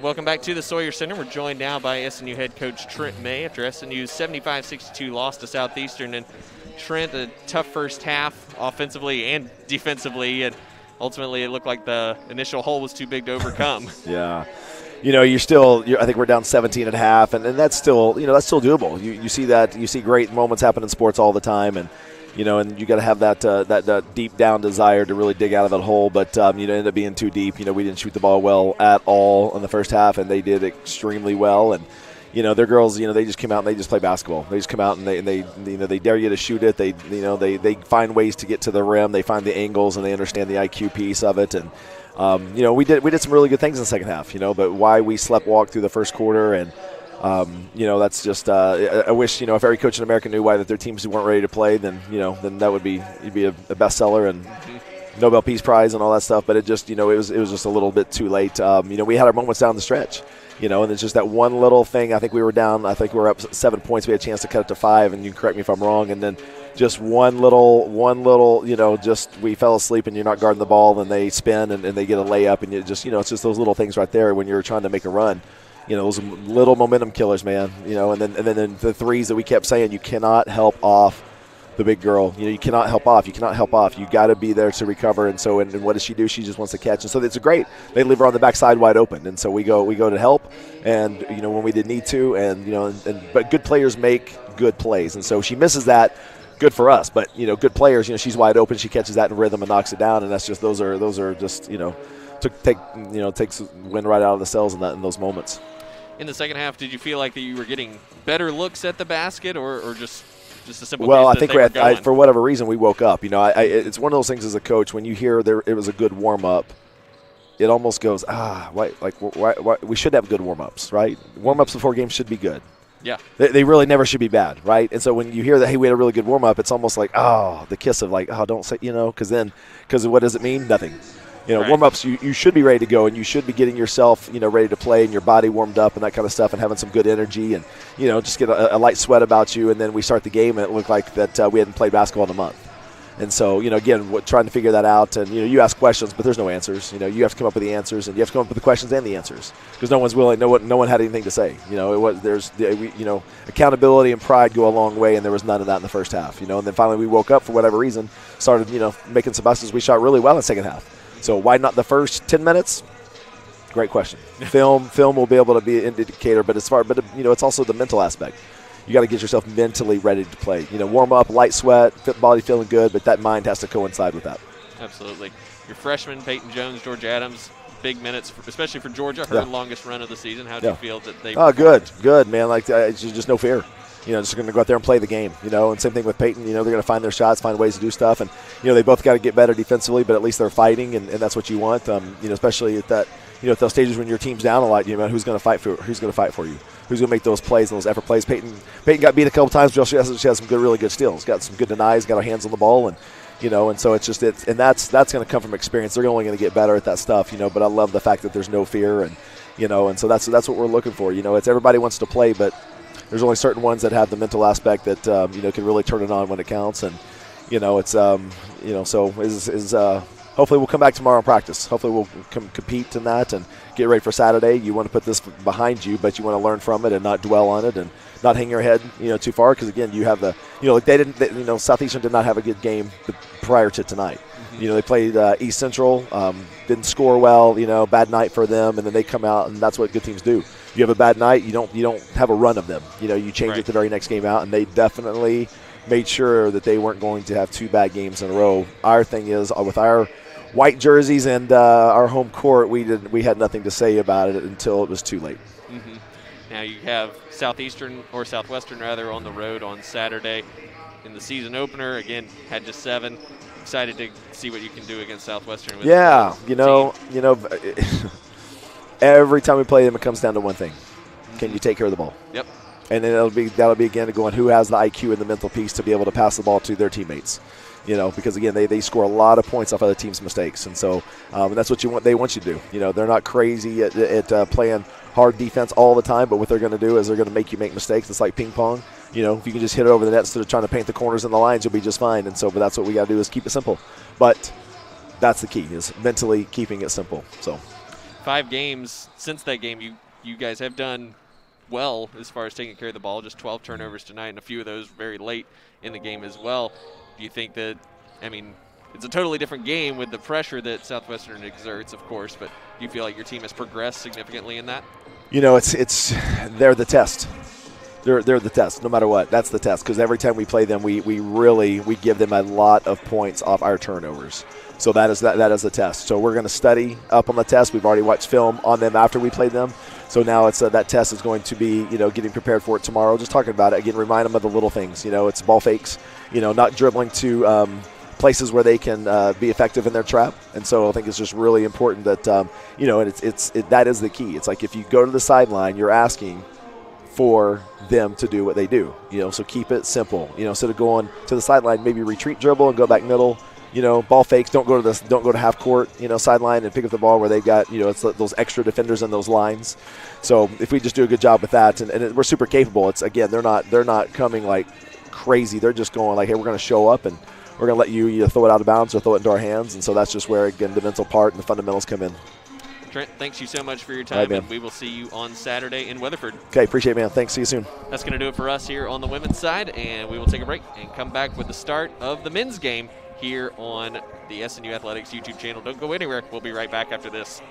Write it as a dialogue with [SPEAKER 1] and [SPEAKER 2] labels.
[SPEAKER 1] Welcome back to the Sawyer Center. We're joined now by SNU head coach Trent May after SNU's 75-62 loss to Southeastern. And Trent, a tough first half offensively and defensively, and ultimately it looked like the initial hole was too big to overcome.
[SPEAKER 2] Yeah. I think we're down 17 and a half, and that's still, that's still doable. You see that, you see great moments happen in sports all the time, and and you got to have that deep down desire to really dig out of that hole. But ended up being too deep. We didn't shoot the ball well at all in the first half, and they did extremely well. And their girls, they just came out and they just play basketball. They just come out and they dare you to shoot it. They find ways to get to the rim. They find the angles and they understand the IQ piece of it. And we did some really good things in the second half. But why we sleptwalked through the first quarter and. That's just. I wish if every coach in America knew why that their teams weren't ready to play, then that would be you'd be a bestseller and Nobel Peace Prize and all that stuff. But it just it was just a little bit too late. We had our moments down the stretch, and it's just that one little thing. I think we were down. I think we were up 7 points. We had a chance to cut it to 5, and you can correct me if I'm wrong. And then just one little, just we fell asleep and you're not guarding the ball, and they spin and they get a layup, and it's just those little things right there when you're trying to make a run. Those little momentum killers, man. And then the threes that we kept saying, you cannot help off the big girl. You cannot help off. You cannot help off. You got to be there to recover. And so, and what does she do? She just wants to catch. And so it's great. They leave her on the backside wide open. And so we go to help. And when we did need to. But good players make good plays. And so she misses that. Good for us. But good players. She's wide open. She catches that in rhythm and knocks it down. And that's just those are just takes wind right out of the sails in those moments.
[SPEAKER 1] In the second half, did you feel like that you were getting better looks at the basket, or just a simple?
[SPEAKER 2] Well, I think for whatever reason we woke up. It's one of those things as a coach when you hear it was a good warm up. It almost goes why we should have good warm ups, right? Warm ups before games should be good.
[SPEAKER 1] Yeah,
[SPEAKER 2] they really never should be bad, right? And so when you hear that, hey, we had a really good warm up, it's almost like the kiss of don't say because what does it mean? Nothing.
[SPEAKER 1] Right.
[SPEAKER 2] Warm-ups, you should be ready to go, and you should be getting yourself, ready to play and your body warmed up and that kind of stuff and having some good energy and, just get a light sweat about you. And then we start the game, and it looked like that we hadn't played basketball in a month. And so, again, trying to figure that out. And, you ask questions, but there's no answers. You have to come up with the answers, and you have to come up with the questions and the answers because no one's willing. No one had anything to say. Accountability and pride go a long way, and there was none of that in the first half. And then finally we woke up for whatever reason, started, making some busts. We shot really well in the second half. So why not the first 10 minutes? Great question. Film will be able to be an indicator, but it's also the mental aspect. You got to get yourself mentally ready to play. Warm up, light sweat, body feeling good, but that mind has to coincide with that.
[SPEAKER 1] Absolutely. Your freshman, Peyton Jones, Georgia Adams, big minutes, especially for Georgia, her longest run of the season. How do you feel that they?
[SPEAKER 2] Oh, good, man. It's just no fear. Just going to go out there and play the game, and same thing with Peyton. They're going to find their shots, find ways to do stuff, and they both got to get better defensively, but at least they're fighting, and that's what you want. Especially at that, at those stages when your team's down a lot, who's going to fight for you, who's going to make those plays and those effort plays. Peyton got beat a couple times, but she has some really good steals, got some good denies, got her hands on the ball, and and so it's that's going to come from experience. They're only going to get better at that stuff, But I love the fact that there's no fear, and and so that's what we're looking for. It's everybody wants to play, but there's only certain ones that have the mental aspect that can really turn it on when it counts, and it's so hopefully we'll come back tomorrow and practice. Hopefully we'll compete in that and get ready for Saturday. You want to put this behind you, but you want to learn from it and not dwell on it and not hang your head too far because again you have the Southeastern did not have a good game prior to tonight. They played East Central, didn't score well, bad night for them, and then they come out, and that's what good teams do. You have a bad night, you don't have a run of them. You change it the very next game out, and they definitely made sure that they weren't going to have two bad games in a row. Our thing is, with our white jerseys and our home court, we had nothing to say about it until it was too late.
[SPEAKER 1] Mm-hmm. Now you have Southwestern on the road on Saturday in the season opener. Again, had just 7. Excited to see what you can do against Southwestern. Every time we play them, it comes down to one thing: can you take care of the ball?
[SPEAKER 2] Yep. And then that'll be again going who has the IQ and the mental piece to be able to pass the ball to their teammates. Because again they score a lot of points off other teams' mistakes, and so and that's what they want you to do. They're not crazy at playing hard defense all the time, but what they're going to do is they're going to make you make mistakes. It's like ping pong. If you can just hit it over the net instead of trying to paint the corners and the lines, you'll be just fine. And so, but that's what we got to do is keep it simple. But that's the key is mentally keeping it simple. So.
[SPEAKER 1] 5 games since that game, you guys have done well as far as taking care of the ball. Just 12 turnovers tonight, and a few of those very late in the game as well. Do you think that, I mean, it's a totally different game with the pressure that Southwestern exerts, of course, but do you feel like your team has progressed significantly in that?
[SPEAKER 2] You know, they're the test. They're the test, no matter what. That's the test, because every time we play them, we give them a lot of points off our turnovers. So that is the test. So we're going to study up on the test. We've already watched film on them after we played them. So now it's that test is going to be, getting prepared for it tomorrow. Just talking about it again, remind them of the little things. It's ball fakes. Not dribbling to places where they can be effective in their trap. And so I think it's just really important that and that is the key. It's like if you go to the sideline, you're asking for them to do what they do. So keep it simple. Instead of going to the sideline, maybe retreat dribble and go back middle. Ball fakes. Don't go to half court. Sideline and pick up the ball where they've got it's those extra defenders in those lines. So if we just do a good job with that, and we're super capable. It's again they're not coming like crazy. They're just going like, hey, we're going to show up and we're going to let you either throw it out of bounds or throw it into our hands. And so that's just where again the mental part and the fundamentals come in.
[SPEAKER 1] Trent, thanks you so much for your time, and we will see you on Saturday in Weatherford.
[SPEAKER 2] Okay, appreciate it, man. Thanks. See you soon.
[SPEAKER 1] That's going to do it for us here on the women's side, and we will take a break and come back with the start of the men's game here on the SNU Athletics YouTube channel. Don't go anywhere. We'll be right back after this.